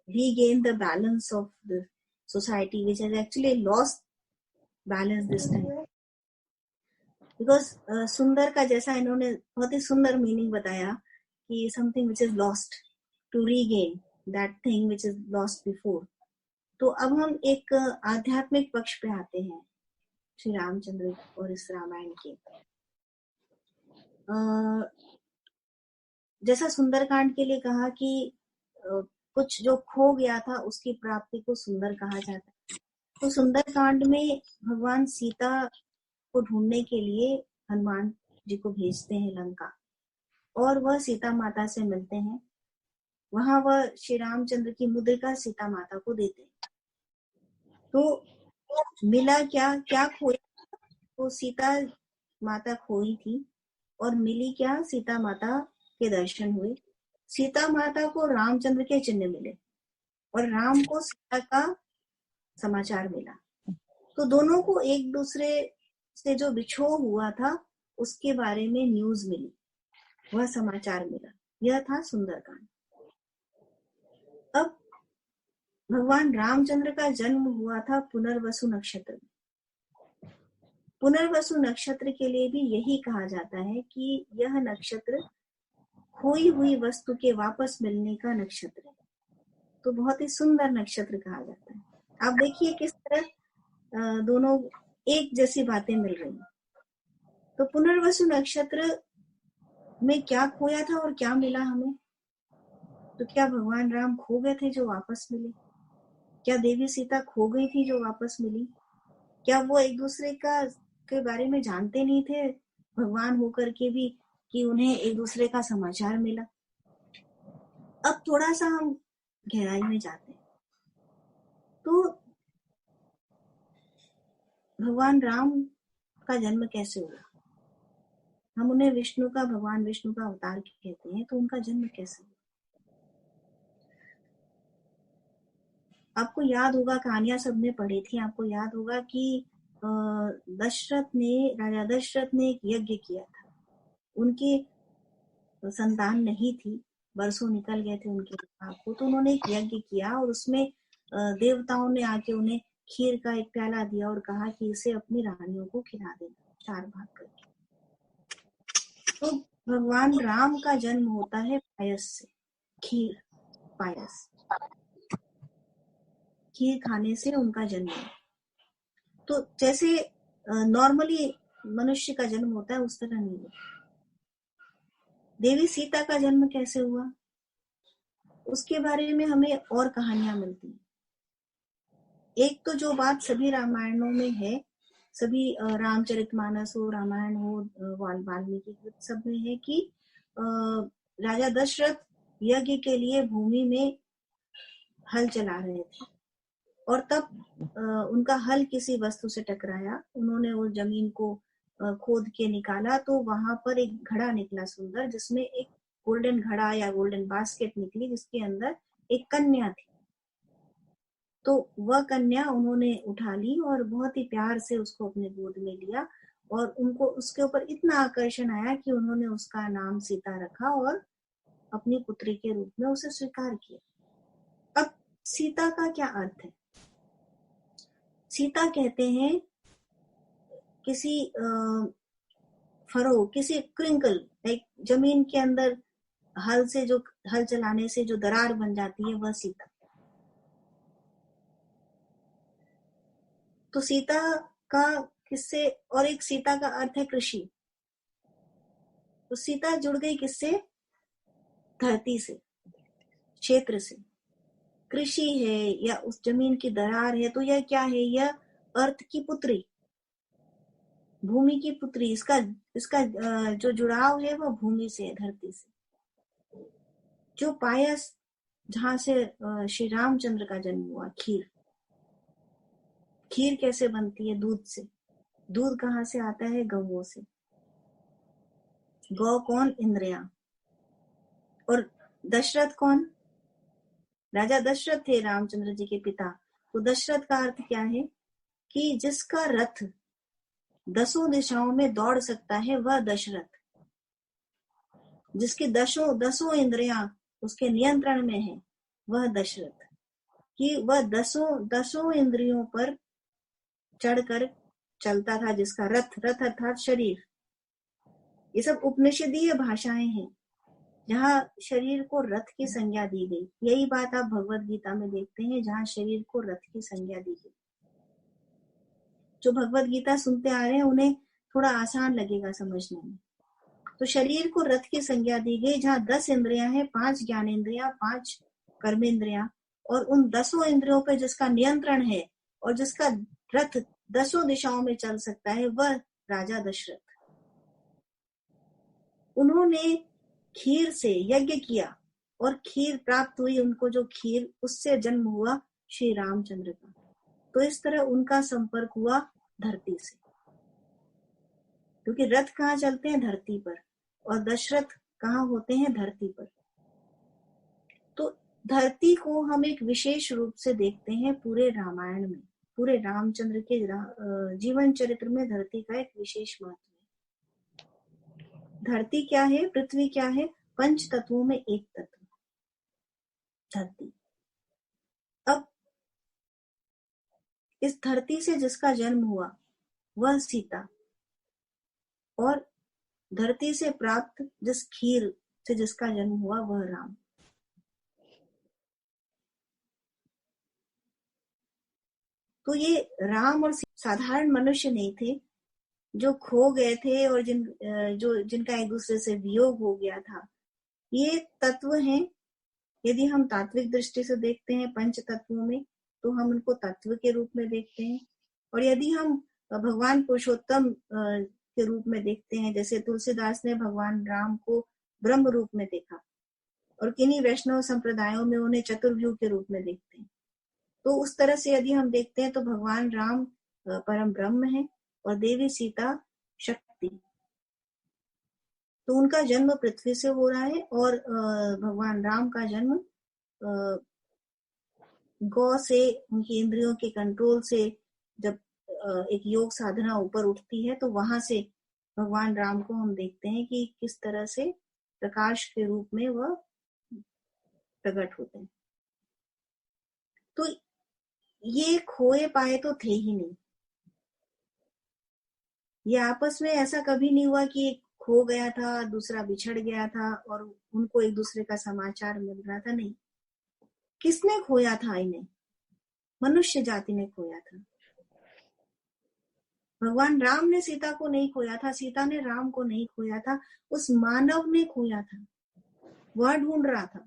regain the balance of the society, which has actually lost balance this time. Because सुंदर का जैसा इन्होंने बहुत ही सुंदर मीनिंग बताया कि something which is lost to regain that thing which is lost before. तो अब हम एक आध्यात्मिक पक्ष पे आते हैं श्री रामचंद्र और इस रामायण के। जैसा सुंदरकांड के लिए कहा कि कुछ जो खो गया था उसकी प्राप्ति को सुंदर कहा जाता है, तो सुंदरकांड में भगवान सीता को ढूंढने के लिए हनुमान जी को भेजते हैं लंका, और वह सीता माता से मिलते हैं। वहां वह श्री रामचंद्र की मुद्रिका सीता माता को देते हैं। तो मिला क्या, क्या खोया? तो सीता माता खोई थी और मिली क्या? सीता माता के दर्शन हुए। सीता माता को रामचंद्र के चिन्ह मिले और राम को सीता का समाचार मिला। तो दोनों को एक दूसरे से जो बिछोह हुआ था उसके बारे में न्यूज मिली, वह समाचार मिला। यह था सुंदरकांड। अब भगवान रामचंद्र का जन्म हुआ था पुनर्वसु नक्षत्र में। पुनर्वसु नक्षत्र के लिए भी यही कहा जाता है कि यह नक्षत्र खोई हुई वस्तु के वापस मिलने का नक्षत्र है। तो बहुत ही सुंदर नक्षत्र कहा जाता है। आप देखिए किस तरह दोनों एक जैसी बातें मिल रही हैं। तो पुनर्वसु नक्षत्र में क्या खोया था और क्या मिला हमें? तो क्या भगवान राम खो गए थे जो वापस मिले? क्या देवी सीता खो गई थी जो वापस मिली? क्या वो एक दूसरे के बारे में जानते नहीं थे भगवान होकर के भी कि उन्हें एक दूसरे का समाचार मिला? अब थोड़ा सा हम गहराई में जाते हैं। तो भगवान राम का जन्म कैसे हुआ? हम उन्हें विष्णु का, भगवान विष्णु का अवतार कहते हैं। तो उनका जन्म कैसे हुआ? आपको याद होगा, कहानियां सबने पढ़ी थी, आपको याद होगा कि राजा दशरथ ने एक यज्ञ किया था। उनकी संतान नहीं थी, बरसों निकल गए थे उनके विवाह को। तो उन्होंने एक यज्ञ किया और उसमें देवताओं ने आके उन्हें खीर का एक प्याला दिया और कहा कि इसे अपनी रानियों को खिला देना 4 भाग करके। तो भगवान राम का जन्म होता है पायस से, खीर, पायस, खीर खाने से उनका जन्म है। तो जैसे नॉर्मली मनुष्य का जन्म होता है उस तरह नहीं हुआ। देवी सीता का जन्म कैसे हुआ उसके बारे में हमें और कहानियां मिलती हैं। एक तो जो बात सभी रामायणों में है, सभी रामचरितमानस हो, रामायण हो, वाल्मीकि सब में है कि राजा दशरथ यज्ञ के लिए भूमि में हल चला रहे थे और तब उनका हल किसी वस्तु से टकराया। उन्होंने उस जमीन को खोद के निकाला तो वहां पर एक घड़ा निकला सुंदर, जिसमें एक गोल्डन घड़ा या गोल्डन बास्केट निकली जिसके अंदर एक कन्या थी। तो वह कन्या उन्होंने उठा ली और बहुत ही प्यार से उसको अपने गोद में लिया और उनको उसके ऊपर इतना आकर्षण आया कि उन्होंने उसका नाम सीता रखा और अपनी पुत्री के रूप में उसे स्वीकार किया। अब सीता का क्या अर्थ है? सीता कहते हैं किसी फरो, किसी क्रिंकल, एक जमीन के अंदर हल चलाने से जो दरार बन जाती है वह सीता। तो सीता का किससे? और एक सीता का अर्थ है कृषि। तो सीता जुड़ गई किससे? धरती से, क्षेत्र से। कृषि है या उस जमीन की दरार है, तो यह क्या है? यह अर्थ की पुत्री, भूमि की पुत्री। इसका जो जुड़ाव है वह भूमि से, धरती से। जो पायस जहां से श्री रामचंद्र का जन्म हुआ, खीर। खीर कैसे बनती है? दूध से। दूध कहाँ से आता है? गौओं से। गौ कौन? इंद्रियां। और दशरथ कौन? राजा दशरथ थे रामचंद्र जी के पिता। तो दशरथ का अर्थ क्या है? कि जिसका रथ 10 दिशाओं में दौड़ सकता है वह दशरथ। जिसकी 10 इंद्रियां उसके नियंत्रण में है वह दशरथ, कि वह दसों इंद्रियों पर चढ़कर चलता था, जिसका रथ, रथ अर्थात शरीर। ये सब उपनिषदीय भाषाएं हैं जहाँ शरीर को रथ की संज्ञा दी गई। यही बात आप भगवत गीता में देखते हैं, जहाँ शरीर को रथ की संज्ञा दी गई। जो भगवत गीता सुनते आ रहे हैं उन्हें थोड़ा आसान लगेगा समझने में। तो शरीर को रथ की संज्ञा दी गई, जहाँ 10 इंद्रियां हैं, 5 ज्ञानेन्द्रियां, 5 कर्मेंद्रियां, और उन 10 इंद्रियों पे जिसका नियंत्रण है और जिसका रथ 10 दिशाओं में चल सकता है, वह राजा दशरथ। उन्होंने खीर से यज्ञ किया और खीर प्राप्त हुई उनको, जो खीर, उससे जन्म हुआ श्री रामचंद्र का। तो इस तरह उनका संपर्क हुआ धरती से, क्योंकि रथ कहाँ चलते हैं? धरती पर, और दशरथ कहाँ होते हैं? धरती पर। तो धरती को हम एक विशेष रूप से देखते हैं पूरे रामायण में, पूरे रामचंद्र के जीवन चरित्र में धरती का एक विशेष महत्व है। धरती क्या है? पृथ्वी क्या है? पंच तत्वों में एक तत्व धरती। अब इस धरती से जिसका जन्म हुआ वह सीता, और धरती से प्राप्त जिस खीर से जिसका जन्म हुआ वह राम। तो ये राम और साधारण मनुष्य नहीं थे जो खो गए थे और जिनका एक दूसरे से वियोग हो गया था। ये तत्व हैं। यदि हम तात्विक दृष्टि से देखते हैं पंच तत्वों में, तो हम उनको तत्व के रूप में देखते हैं। और यदि हम भगवान पुरुषोत्तम के रूप में देखते हैं, जैसे तुलसीदास ने भगवान राम को ब्रह्म रूप में देखा, और किन्हीं वैष्णव संप्रदायों में उन्हें चतुर्व्यूह के रूप में देखते हैं। तो उस तरह से यदि हम देखते हैं तो भगवान राम परम ब्रह्म है और देवी सीता शक्ति। तो उनका जन्म पृथ्वी से हो रहा है, और भगवान राम का जन्म गौ से, उनकी इंद्रियों के कंट्रोल से जब एक योग साधना ऊपर उठती है, तो वहां से भगवान राम को हम देखते हैं कि किस तरह से प्रकाश के रूप में वह प्रकट होते हैं। तो ये खोए पाए तो थे ही नहीं। ये आपस में ऐसा कभी नहीं हुआ कि एक खो गया था, दूसरा बिछड़ गया था और उनको एक दूसरे का समाचार मिल रहा था। नहीं, किसने खोया था इन्हें? मनुष्य जाति ने खोया था। भगवान राम ने सीता को नहीं खोया था, सीता ने राम को नहीं खोया था, उस मानव ने खोया था। वह ढूंढ रहा था।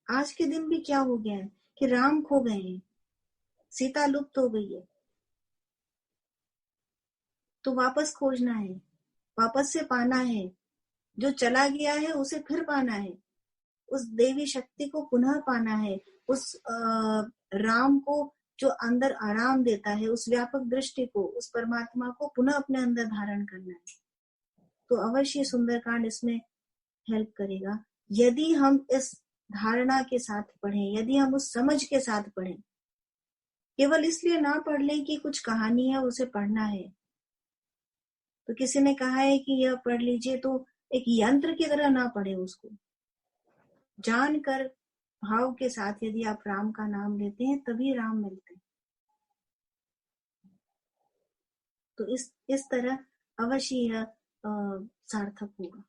आज के दिन भी क्या हो गया है कि राम खो गए हैं, सीता लुप्त हो गई है। तो वापस खोजना है, वापस से पाना है। जो चला गया है उसे फिर पाना है, उस देवी शक्ति को पुनः पाना है, उस राम को जो अंदर आराम देता है, उस व्यापक दृष्टि को, उस परमात्मा को पुनः अपने अंदर धारण करना है। तो अवश्य सुंदरकांड इसमें हेल्प करेगा, यदि हम इस धारणा के साथ पढ़ें, यदि हम उस समझ के साथ पढ़ें। केवल इसलिए ना पढ़ लें कि कुछ कहानी है उसे पढ़ना है। तो किसी ने कहा है कि यह पढ़ लीजिए, तो एक यंत्र की तरह ना पढ़े उसको। जानकर भाव के साथ यदि आप राम का नाम लेते हैं, तभी राम मिलते हैं। तो इस तरह अवश्य यह सार्थक होगा।